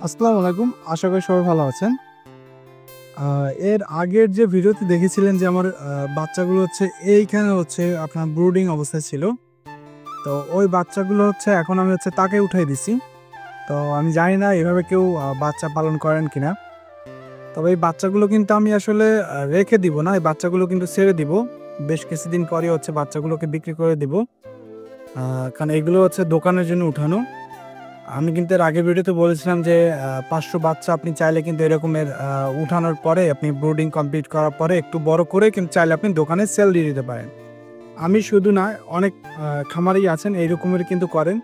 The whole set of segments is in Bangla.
আসসালামু আলাইকুম। আশা করি সবাই ভালো আছেন। এর আগের যে ভিডিওতে দেখেছিলেন যে আমার বাচ্চাগুলো এইখানে আপনার ব্রুডিং অবস্থায় ছিল। তো ওই বাচ্চাগুলো এখন আমি তাকে উঠাই দিছি। তো আমি জানি না এভাবে কেউ বাচ্চা পালন করেন কিনা। তবে এই বাচ্চাগুলো কিন্তু আমি আসলে রেখে দিব না। এই বাচ্চাগুলো কিন্তু ছেড়ে দিব। বেশ কিছুদিন পরে বাচ্চাগুলোকে বিক্রি করে দিব। কারণ এগুলো দোকানের জন্য উঠানো। আমি কিন্তু এর আগের ভিডিওতে বলেছিলাম যে ৫০০ বাচ্চা আপনি চাইলে কিন্তু এরকমের উঠানোর পরে আপনি ব্রুডিং কমপ্লিট করার পরে একটু বড় করে কিন্তু চাইলে আপনি দোকানে সেল দিয়ে দিতে পারেন। আমি শুধু না, অনেক খামারি আছেন এই রকমের কিন্তু করেন।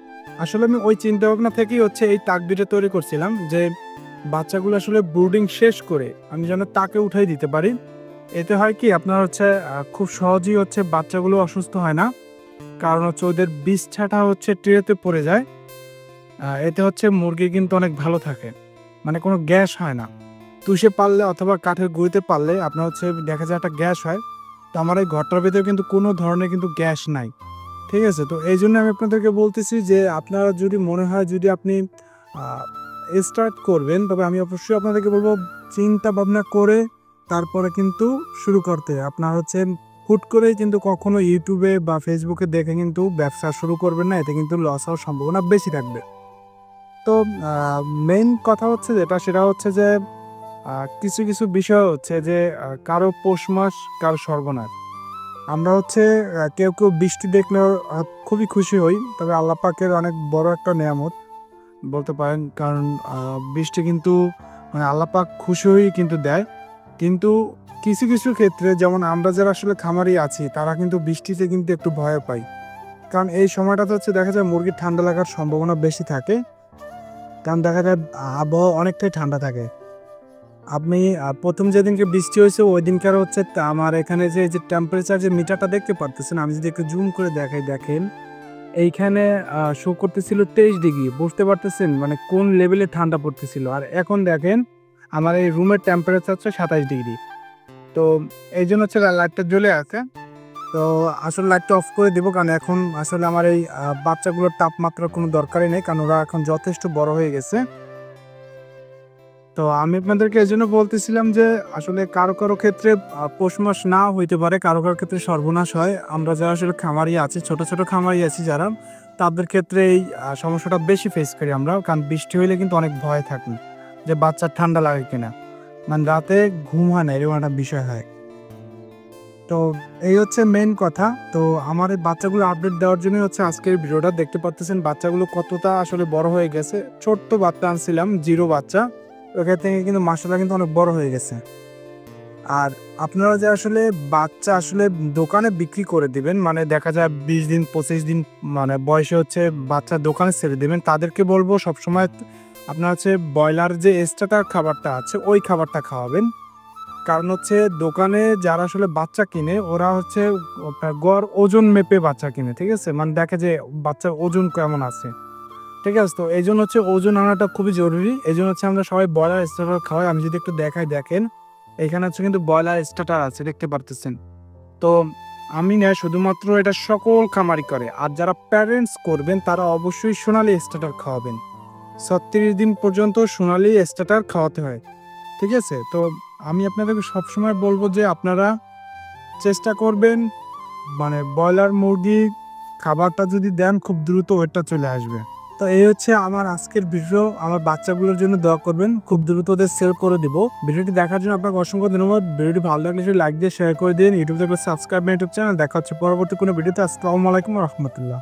আসলে আমি ওই চিন্তাভাবনা থেকেই এই তাক দুইটা তৈরি করছিলাম যে বাচ্চাগুলো আসলে ব্রুডিং শেষ করে আমি যেন তাকে উঠাই দিতে পারি। এতে হয় কি আপনার খুব সহজেই বাচ্চাগুলো অসুস্থ হয় না। কারণ ওদের বিষ্ঠাটা ট্রেতে পড়ে যায়। এতে মুরগি কিন্তু অনেক ভালো থাকে। মানে কোনো গ্যাস হয় না। তুষে পারলে অথবা কাঠের গুঁড়িতে পারলে আপনার দেখা যায় একটা গ্যাস হয়। তো আমার এই ঘরটার ভেতরে কিন্তু কোনো ধরনের কিন্তু গ্যাস নাই। ঠিক আছে? তো এইজন্য আমি আপনাদেরকে বলতেছি যে আপনারা যদি মনে হয় যদি আপনি আ স্টার্ট করবেন, তবে আমি অবশ্যই আপনাদেরকে বলব চিন্তা ভাবনা করে তারপরে কিন্তু শুরু করতে। আপনার হুট করেই কিন্তু কখনো YouTube এ বা Facebook এ দেখে কিন্তু ব্যবসা শুরু করবেন না। এতে কিন্তু লস হওয়ার সম্ভাবনা বেশি থাকবে। তো আ মেইন কথা সেটা হচ্ছে যে কিছু বিষয় যে কারো পৌষ মাস, কারো সর্বনাশ। আমরা কেউ বৃষ্টি দেখলেও খুবই খুশি হই। তবে আল্লাহ পাকের অনেক বড় একটা নেয়ামত বলতে পারেন। কারণ বৃষ্টি কিন্তু মানে আল্লাহ পাক খুশি হয়েই কিন্তু দেয়। কিন্তু কিছু ক্ষেত্রে যেমন আমরা যারা আসলে খামারি আছি তারা কিন্তু বৃষ্টিতে কিন্তু একটু ভয় পাই। কারণ এই সময়টাতে দেখা যায় মুরগির ঠান্ডা লাগার সম্ভাবনা বেশি থাকে। কারণ দেখা যায় আবহাওয়া অনেকটাই ঠান্ডা থাকে। আপনি ১ম যেদিনকে বৃষ্টি হয়েছে ওইদিনকার আমার এখানে যে টেম্পারেচার যে মিটারটা দেখতে পারতেছেন, আমি যদি একটু জুম করে দেখাই দেখেন, এইখানে শো করতেছিল ২৩ ডিগ্রি। বুঝতে পারতেছেন মানে কোন লেভেলে ঠান্ডা পড়তেছিল। আর এখন দেখেন আমার এই রুমের টেম্পারেচার ২৭ ডিগ্রি। তো এইজন্য লাইটটা জ্বলে আছে। তো আসলে লাইটটা অফ করে দিব, কারণ এখন আসলে আমার এই বাচ্চাগুলোর তাপমাত্রার কোনো দরকারই নেই, কারণ ওরা এখন যথেষ্ট বড় হয়ে গেছে। তো আমি আপনাদেরকে এজন্য বলতেছিলাম যে আসলে কারো ক্ষেত্রে পৌষ মাস নাও হইতে পারে, কারো ক্ষেত্রে সর্বনাশ হয়। আমরা যারা আসলে খামারি আছি, ছোট খামারি আছি যারা, তাদের ক্ষেত্রে এই সমস্যাটা বেশি ফেস করি আমরা। কারণ বৃষ্টি হইলে কিন্তু অনেক ভয় থাকে যে বাচ্চার ঠান্ডা লাগে কিনা। মানে রাতে ঘুম হয় না, এরকম একটা বিষয় হয়। তো এই মেইন কথা। তো আমার এই বাচ্চাগুলো আপডেট দেওয়ার জন্যই আজকের ভিডিওটা। দেখতে পারতেছেন বাচ্চাগুলো কতটা আসলে বড় হয়ে গেছে। ছোট্ট বাচ্চা আনছিলাম, 0 বাচ্চা। ওখান থেকে কিন্তু মাশাআল্লাহ কিন্তু অনেক বড় হয়ে গেছে। আর আপনারা যে আসলে বাচ্চা আসলে দোকানে বিক্রি করে দিবেন, মানে দেখা যায় ২০ দিন ২৫ দিন মানে বয়সে বাচ্চা দোকানে ছেড়ে দিবেন, তাদেরকে বলব সবসময় আপনার ব্রয়লার যে স্টার্টার খাবারটা আছে ওই খাবারটা খাওয়াবেন। কারণ দোকানে যারা আসলে বাচ্চা কিনে ওরা আপনার গড় ওজন মেপে বাচ্চা কিনে, ঠিক আছে? মানে দেখে যে বাচ্চার ওজন কেমন আছে, ঠিক আছে? তো এইজন্য ওজন আনাটা খুবই জরুরি। এইজন্য আমরা সবাই ব্রয়লার স্টার্টার খাওয়াই। আমি যদি একটু দেখাই দেখেন, এখানে কিন্তু ব্রয়লার স্টার্টার আছে, দেখতে পারতেছেন। তো আমি না শুধুমাত্র এটা সকল খামারি করে। আর যারা প্যারেন্টস করবেন তারা অবশ্যই সোনালী স্টার্টার খাওয়াবেন। ৩৬ দিন পর্যন্ত সোনালী স্টার্টার খাওয়াতে হয়, ঠিক আছে? তো আমি আপনাদেরকে সবসময় বলব যে আপনারা চেষ্টা করবেন মানে ব্রয়লার মুরগি খাবারটা যদি দেন খুব দ্রুত ওয়েটটা চলে আসবে। তো এই আমার আজকের ভিডিও। আমার বাচ্চাগুলোর জন্য দোয়া করবেন। খুব দ্রুত ওদের সেল করে দিব। ভিডিওটি দেখার জন্য আপনাকে অসংখ্য ধন্যবাদ। ভিডিওটি ভালো লাগলে লাইক দিয়ে শেয়ার করে দিন। ইউটিউব থেকে সাবস্ক্রাইব মাই ইউটিউব চ্যানেল। দেখা হচ্ছে পরবর্তী কোনো ভিডিওতে। আসসালামু আলাইকুম ওয়া রাহমাতুল্লাহ।